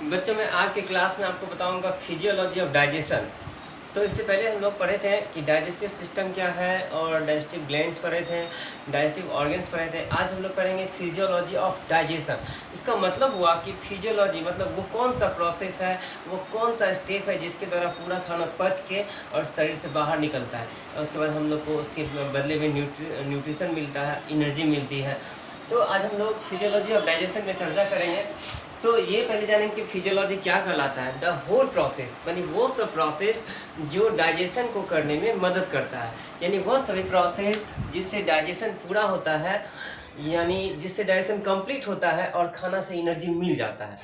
बच्चों मैं आज के क्लास में आपको बताऊंगा फिजियोलॉजी ऑफ डाइजेशन। तो इससे पहले हम लोग पढ़े थे कि डाइजेस्टिव सिस्टम क्या है और डाइजेस्टिव ग्लैंड्स पढ़े थे, डाइजेस्टिव ऑर्गन्स पढ़े थे। आज हम लोग पढ़ेंगे फिजियोलॉजी ऑफ डाइजेशन। इसका मतलब हुआ कि फिजियोलॉजी मतलब वो कौन सा प्रोसेस है, वो कौन सा स्टेप है जिसके द्वारा पूरा खाना पच के और शरीर से बाहर निकलता है और उसके बाद हम लोग को उसके बदले में न्यूट्रिशन मिलता है, एनर्जी मिलती है। तो आज हम लोग फिजियोलॉजी ऑफ डाइजेशन में चर्चा करेंगे। तो ये पहले जानेंगे कि फिजियोलॉजी क्या कहलाता है। द होल प्रोसेस यानी वो सब प्रोसेस जो डाइजेशन को करने में मदद करता है, यानी वह सभी प्रोसेस जिससे डाइजेशन पूरा होता है, यानी जिससे डाइजेशन कंप्लीट होता है और खाना से एनर्जी मिल जाता है,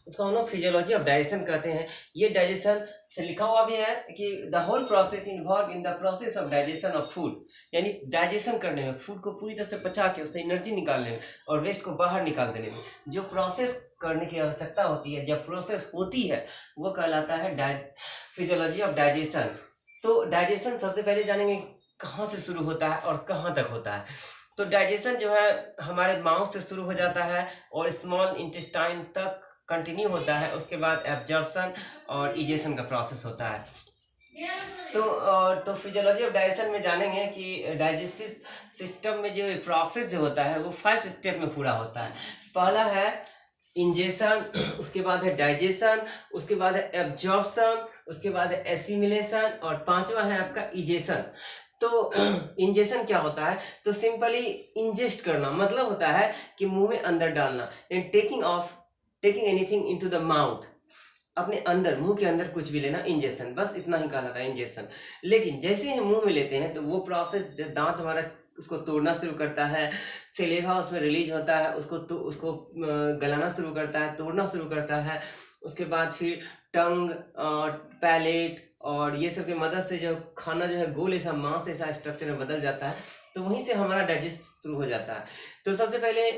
उसको हम लोग फिजियोलॉजी ऑफ डाइजेशन कहते हैं। ये डाइजेशन से लिखा हुआ भी है कि the whole process involve in the process of digestion of food, यानी डाइजेशन करने में, फूड को पूरी तरह से पचा के उससे एनर्जी निकालने में और वेस्ट को बाहर निकाल देने में जो प्रोसेस करने की आवश्यकता होती है, जब प्रोसेस होती है, वो कहलाता है फिजियोलॉजी ऑफ डाइजेशन। तो डाइजेशन सबसे पहले जानेंगे कहाँ से शुरू होता है और कहाँ तक होता है। तो डाइजेशन जो है हमारे माउथ से शुरू हो जाता है और स्मॉल इंटेस्टाइन तक कंटिन्यू होता है। उसके बाद एब्जॉर्प्शन और इजेशन का प्रोसेस होता है। तो फिजियोलॉजी ऑफ डाइजेशन में जानेंगे कि डाइजेस्टिव सिस्टम में जो प्रोसेस जो होता है वो 5 स्टेप में पूरा होता है। पहला है इंजेशन, उसके बाद है डाइजेशन, उसके बाद है एब्जॉर्प्शन, उसके बाद है एसिमिलेशन और पांचवा है आपका इजेशन। तो इंजेशन क्या होता है? तो सिंपली इंजेस्ट करना मतलब होता है कि मुंह में अंदर डालना, taking anything into the mouth, अपने अंदर, मुंह के अंदर कुछ भी लेना, इंजेक्शन, बस इतना ही कहा जाता है इंजेक्शन। लेकिन जैसे ही मुंह में लेते हैं तो वो प्रोसेस जो दांत हमारा उसको तोड़ना शुरू करता है, सेलेवा उसमें रिलीज होता है, उसको गलाना शुरू करता है, तोड़ना शुरू करता है। उसके बाद फिर टंग, पैलेट और ये सब की मदद से जो खाना जो है गोल ऐसा मांस ऐसा स्ट्रक्चर में बदल जाता है, तो वहीं से हमारा डाइजेस्ट शुरू हो जाता है। तो सबसे पहले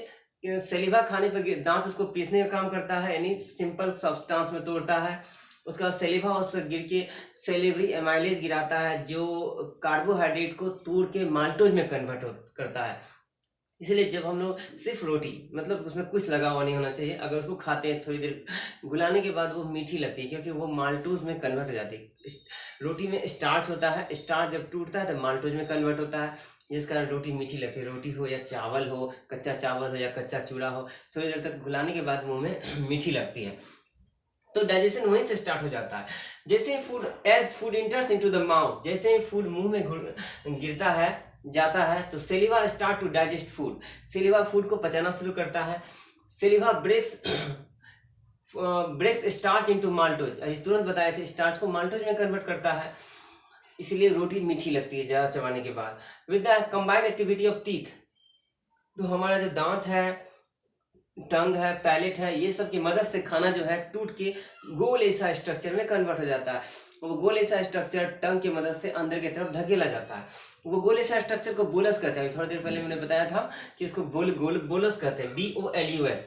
सेलिवा खाने पर दांत उसको पीसने का काम करता है, यानी सिंपल सब्सटेंस में तोड़ता है। उसके बाद सेलिवा उस पर गिर के सेलेब्री एमाइलेज गिराता है जो कार्बोहाइड्रेट को तोड़ के माल्टोज में कन्वर्ट करता है। इसलिए जब हम लोग सिर्फ रोटी, मतलब उसमें कुछ लगा हुआ नहीं होना चाहिए, अगर उसको खाते हैं थोड़ी देर गुलाने के बाद वो मीठी लगती है क्योंकि वो माल्टोज में कन्वर्ट हो जाती है। रोटी में स्टार्च होता है, स्टार्च जब टूटता है तो माल्टोज में कन्वर्ट होता है, जिस कारण रोटी मीठी लगती है। रोटी हो या चावल हो, कच्चा चावल हो या कच्चा चूड़ा हो, थोड़ी देर तक घुलाने के बाद मुंह में मीठी लगती है। तो डाइजेशन वहीं से स्टार्ट हो जाता है। जैसे ही food enters into the mouth, जैसे ही फूड मुंह में गिरता है, जाता है, तो saliva start to digest food. Saliva food को पचाना शुरू करता है। Saliva breaks starch into maltose, अभी तुरंत बताए थे, स्टार्च को माल्टोज में कन्वर्ट करता है, इसलिए रोटी मीठी लगती है ज़्यादा चबाने के बाद। With the combined activity of teeth, तो हमारा जो दांत है, टंग है, पैलेट है, ये सब की मदद से खाना जो है टूट के गोल ऐसा स्ट्रक्चर में कन्वर्ट हो जाता है। वो गोल ऐसा स्ट्रक्चर टंग की मदद से अंदर की तरफ धकेला जाता है। वो गोल ऐसा स्ट्रक्चर को बोलस कहते हैं। थोड़ी देर पहले मैंने बताया था कि इसको बोलस कहते हैं, BOLUS।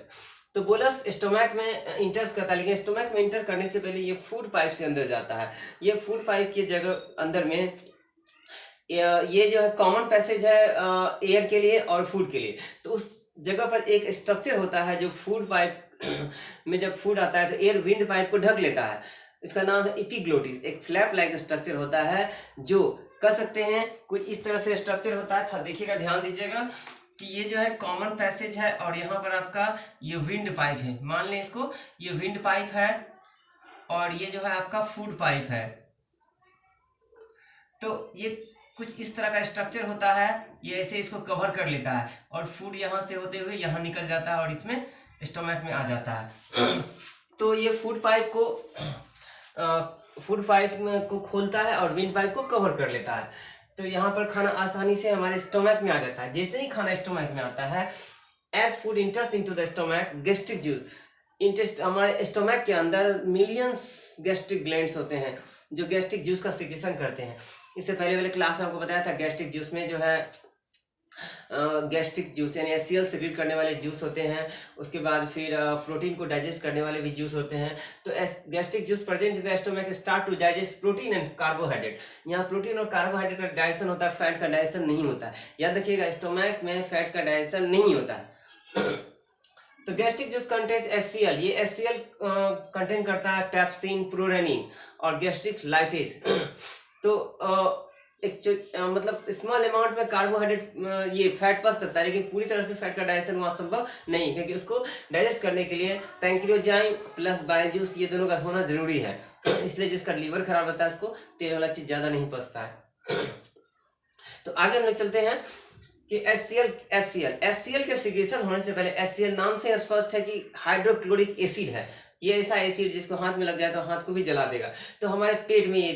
तो बोलस स्टोमैक में इंटर्स करता है, लेकिन स्टोमैक में इंटर करने से पहले ये फूड पाइप से अंदर जाता है। ये फूड पाइप की जगह अंदर में ये जो है कॉमन पैसेज है एयर के लिए और फूड के लिए। तो उस जगह पर एक स्ट्रक्चर होता है जो फूड पाइप में जब फूड आता है तो एयर विंड पाइप को ढक लेता है। इसका नाम है एपिग्लोटिस। एक फ्लैप लाइक स्ट्रक्चर होता है जो कह सकते हैं कुछ इस तरह से स्ट्रक्चर होता है। था देखिएगा, ध्यान दीजिएगा कि ये जो है कॉमन पैसेज है और यहाँ पर आपका ये विंड पाइप है। मान लें इसको, ये विंड पाइप है और ये जो है आपका फूड पाइप है। तो ये कुछ इस तरह का स्ट्रक्चर होता है, ये ऐसे इसको कवर कर लेता है और फूड यहाँ से होते हुए यहाँ निकल जाता है और इसमें स्टोमक में आ जाता है। तो ये फूड पाइप को खोलता है और विंड पाइप को कवर कर लेता है। तो यहाँ पर खाना आसानी से हमारे स्टोमक में आ जाता है। जैसे ही खाना स्टोमक में आता है, as food enters into the stomach, gastric juice, हमारे स्टोमक के अंदर मिलियंस गैस्ट्रिक ग्लैंड्स होते हैं जो गैस्ट्रिक जूस का सिक्रेशन करते हैं। इससे पहले वाले क्लास में आपको बताया था गैस्ट्रिक जूस में जो है गैस्ट्रिक जूस यानी HCl सिक्रेट करने वाले जूस होते हैं। उसके बाद फिर प्रोटीन को डाइजेस्ट करने वाले भी जूस होते हैं। तो gastric juice present in the stomach start to digest protein and carbohydrate. यहाँ प्रोटीन और कार्बोहाइड्रेट का डाइजेशन होता है, फैट का डाइजेशन नहीं होता है। याद रखिएगा, स्टोमक में फैट का डाइजेशन नहीं होता है। तो तो गैस्ट्रिक जूस कंटेन्स HCl, ये HCl कंटेन करता है पेप्सिन, प्रोरेनिन और गैस्ट्रिक लाइपेज। तो मतलब स्मॉल अमाउंट में कार्बोहाइड्रेट ये फैट पच सकता है, लेकिन पूरी तरह से फैट का डाइजेशन वहाँ संभव नहीं है, क्योंकि उसको डाइजेस्ट करने के लिए पैंक्रियोजाइम प्लस बाइल जूस ये दोनों का होना जरूरी है। इसलिए जिसका लीवर खराब रहता है उसको तेल वाला चीज ज्यादा नहीं पचता है। तो आगे हम लोग चलते हैं कि HCl के सिक्रेशन होने से पहले, HCl नाम से स्पष्ट है कि हाइड्रोक्लोरिक एसिड है। ये ऐसा एसिड जिसको हाथ में लग जाए तो हाथ को भी जला देगा। तो हमारे पेट में ये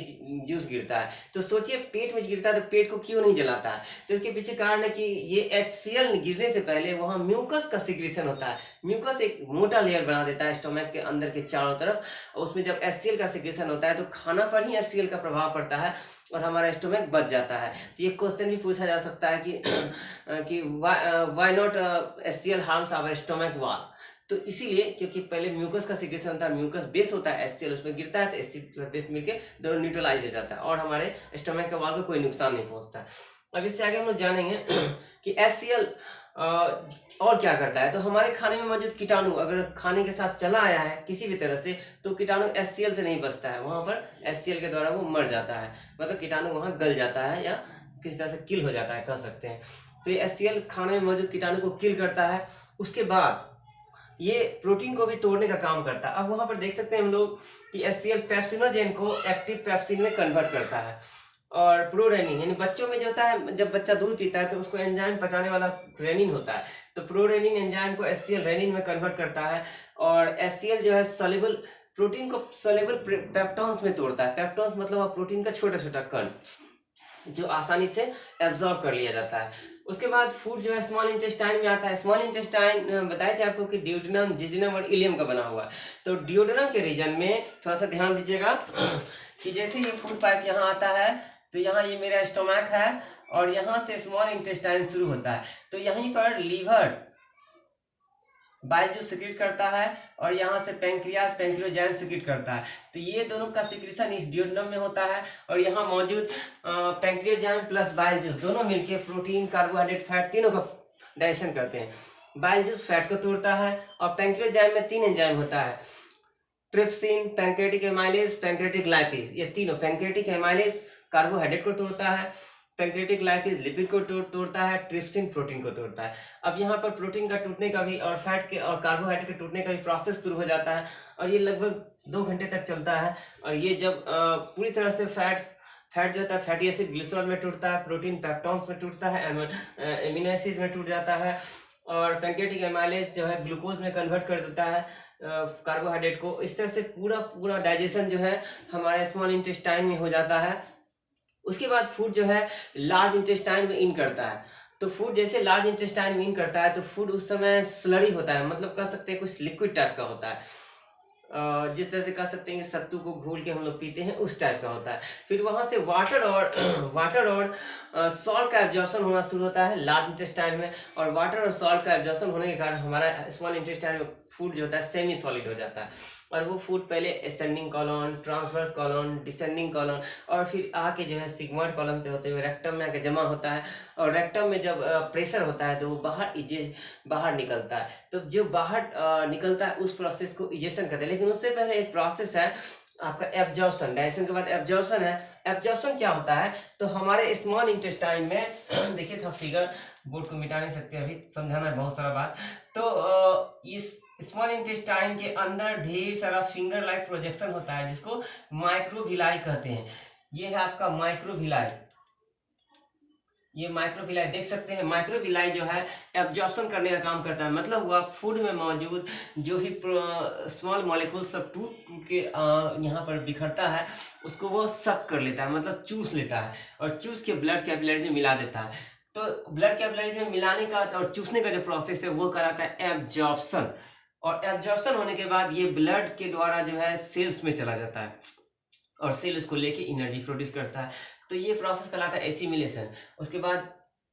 जूस गिरता है, तो सोचिए पेट में गिरता है तो पेट को क्यों नहीं जलाता है? तो इसके पीछे कारण है कि ये HCl गिरने से पहले वहाँ म्यूकस का सिक्रेशन होता है। म्यूकस एक मोटा लेयर बना देता है स्टोमक के अंदर के चारों तरफ, और उसमें जब HCl का सिक्रेशन होता है तो खाना पर ही HCl का प्रभाव पड़ता है और हमारा स्टोमक बच जाता है। तो ये क्वेश्चन भी पूछा जा सकता है कि why not HCl harms our stomach wall. तो इसीलिए क्योंकि पहले म्यूकस का सिक्रेशन होता है, म्यूकस बेस होता है, HCl उसमें गिरता है तो HCl बेस मिलके दोनों न्यूट्रलाइज हो जाता है और हमारे स्टोमक के वॉल को कोई नुकसान नहीं पहुंचता। अब इससे आगे हम लोग जानेंगे कि HCl और क्या करता है। तो हमारे खाने में मौजूद कीटाणु अगर खाने के साथ चला आया है किसी भी तरह से, तो कीटाणु HCl से नहीं बचता है, वहां पर HCl के द्वारा वो मर जाता है, मतलब कीटाणु वहां गल जाता है या किसी तरह से किल हो जाता है, कह सकते हैं। तो ये HCl खाने में मौजूद कीटाणु को किल करता है। उसके बाद ये प्रोटीन को भी तोड़ने का काम करता है। अब वहां पर देख सकते हैं हम लोग कि HCl पेप्सिनोजेन को एक्टिव पेप्सिन में कन्वर्ट करता है, और प्रोरेनिन यानी बच्चों में जो होता है, जब बच्चा दूध पीता है तो उसको एंजाइम पचाने वाला रेनिन होता है, तो प्रोरेनिन एंजाइम को HCl रेनिन में कन्वर्ट करता है। और HCl जो है सोल्यूबल प्रोटीन को सोल्यूबल पेप्टॉन्स में तोड़ता है। पेप्टॉन्स मतलब प्रोटीन का छोटा छोटा कण जो आसानी से एब्जॉर्ब कर लिया जाता है। उसके बाद फूड जो है स्मॉल इंटेस्टाइन में आता है। स्मॉल इंटेस्टाइन बताए थे आपको कि डियोडेनम, जिजनम और इलियम का बना हुआ है। तो डियोडेनम के रीजन में थोड़ा सा ध्यान दीजिएगा कि जैसे ये फूड पाइप यहाँ आता है तो यहाँ ये मेरा स्टोमक है और यहाँ से स्मॉल इंटेस्टाइन शुरू होता है, तो यहीं पर लीवर बाइल जूस सिक्रेट करता है और यहाँ से पैंक्रियाज पैंक्रियोजाइम सिक्रेट करता है। तो ये दोनों का सिक्रेशन इस डियोडेनम में होता है, और यहाँ मौजूद पैंक्रियोजाइम प्लस बाइल जूस दोनों मिलके प्रोटीन, कार्बोहाइड्रेट, फैट तीनों का डाइजेशन करते हैं। बाइल जूस फैट को तोड़ता है, और पैंक्रियोजाइम में 3 एंजाइम होता है, trypsin, pancreatic amylase, pancreatic lipase. ये तीनों, पैंक्रेटिक एमाइलेज कार्बोहाइड्रेट को तोड़ता है, पैंक्रेटिक लाइपेज लिपिड को तोड़ता है, ट्रिप्सिन प्रोटीन को तोड़ता है। अब यहाँ पर प्रोटीन का टूटने का भी और फैट के और कार्बोहाइड्रेट के टूटने का भी प्रोसेस शुरू हो जाता है, और ये लगभग 2 घंटे तक चलता है। और ये जब पूरी तरह से फैट जो होता है फैटी एसिड ग्लिसरॉल में टूटता है, प्रोटीन पेप्टॉन्स में टूटता है, एमिनो एसिड में टूट जाता है, और पैंक्रेटिक एमाइलेज जो है ग्लूकोज में कन्वर्ट कर देता है कार्बोहाइड्रेट को। इस तरह से पूरा डाइजेशन जो है हमारे स्मॉल इंटेस्टाइन में हो जाता है। उसके बाद फूड जो है लार्ज इंटेस्टाइन में इन करता है। तो फूड जैसे लार्ज इंटेस्टाइन में इन करता है तो फूड उस समय स्लरी होता है, मतलब कह सकते हैं कुछ लिक्विड टाइप का होता है, जिस तरह से कह सकते हैं कि सत्तू को घोल के हम लोग पीते हैं उस टाइप का होता है। फिर वहां से वाटर और सॉल्ट का एब्जॉर्प्शन होना शुरू होता है लार्ज इंटेस्टाइन में, और वाटर और सॉल्ट का एब्जॉर्प्शन होने के कारण हमारा स्मॉल इंटेस्टाइन में फूड जो होता है सेमी सॉलिड हो जाता है, और वो फूड पहले ascending column, transverse column, descending column, और फिर आके जो है सिग्मॉइड कॉलम से होते हुए रेक्टम में आके जमा होता है, और रेक्टम में जब प्रेशर होता है तो वो बाहर निकलता है। तो जो बाहर निकलता है उस प्रोसेस को इजेशन कहते हैं। लेकिन उससे पहले एक प्रोसेस है आपका एब्जॉर्प्शन। डाइजेशन के बाद एब्जॉर्प्शन है। एब्जॉर्प्शन क्या होता है? तो हमारे स्मॉल इंटेस्टाइन में देखिए, थोड़ा फिगर बोर्ड को मिटा नहीं सकते, अभी समझाना है बहुत सारा बात। तो इस स्मॉल इंटेस्टाइन के अंदर ढेर सारा फिंगर लाइक प्रोजेक्शन होता है जिसको माइक्रोविलाई कहते हैं। ये है आपका माइक्रोविलाई। ये माइक्रोविलाई देख सकते हैं। माइक्रोविलाई जो है एब्जॉर्प्शन करने का काम करता है, मतलब हुआ फूड में मौजूद जो भी स्मॉल मॉलिक्यूल सब टूट के यहाँ पर बिखरता है उसको वो सक कर लेता है, मतलब चूस लेता है, और चूस के ब्लड कैपिलरीज में मिला देता है। तो ब्लड कैपिलरीज में मिलाने का और चूसने का जो प्रोसेस है वो कहलाता है एब्जॉर्प्शन। और एब्जॉर्प्शन होने के बाद ये ब्लड के द्वारा जो है सेल्स में चला जाता है, और सेल उसको लेके एनर्जी प्रोड्यूस करता है। तो ये प्रोसेस कहलाता है एसिमिलेशन। उसके बाद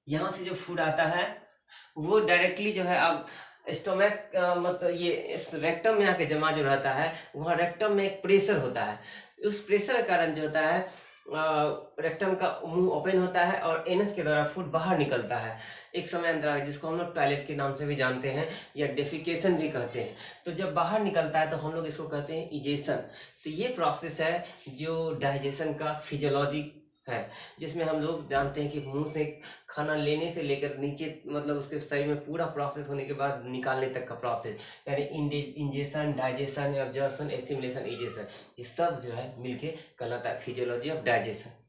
यहाँ से जो फूड आता है वो डायरेक्टली जो है अब स्टोमक मतलब ये रेक्टम में आके जमा जो रहता है, वहाँ रेक्टम में एक प्रेशर होता है। उस प्रेशर के कारण जो होता है रेक्टम का मुंह ओपन होता है और एनस के द्वारा फूड बाहर निकलता है एक समय अंतराल, जिसको हम लोग टॉयलेट के नाम से भी जानते हैं या डेफिकेशन भी कहते हैं। तो जब बाहर निकलता है तो हम लोग इसको कहते हैं इजेशन। तो ये प्रोसेस है जो डाइजेशन का फिजियोलॉजी है, जिसमें हम लोग जानते हैं कि मुंह से खाना लेने से लेकर नीचे मतलब उसके शरीर में पूरा प्रोसेस होने के बाद निकालने तक का प्रोसेस, यानी ingestion, digestion, absorption, assimilation, egestion, ये सब जो है मिलके कहलाता है फिजियोलॉजी ऑफ डाइजेशन।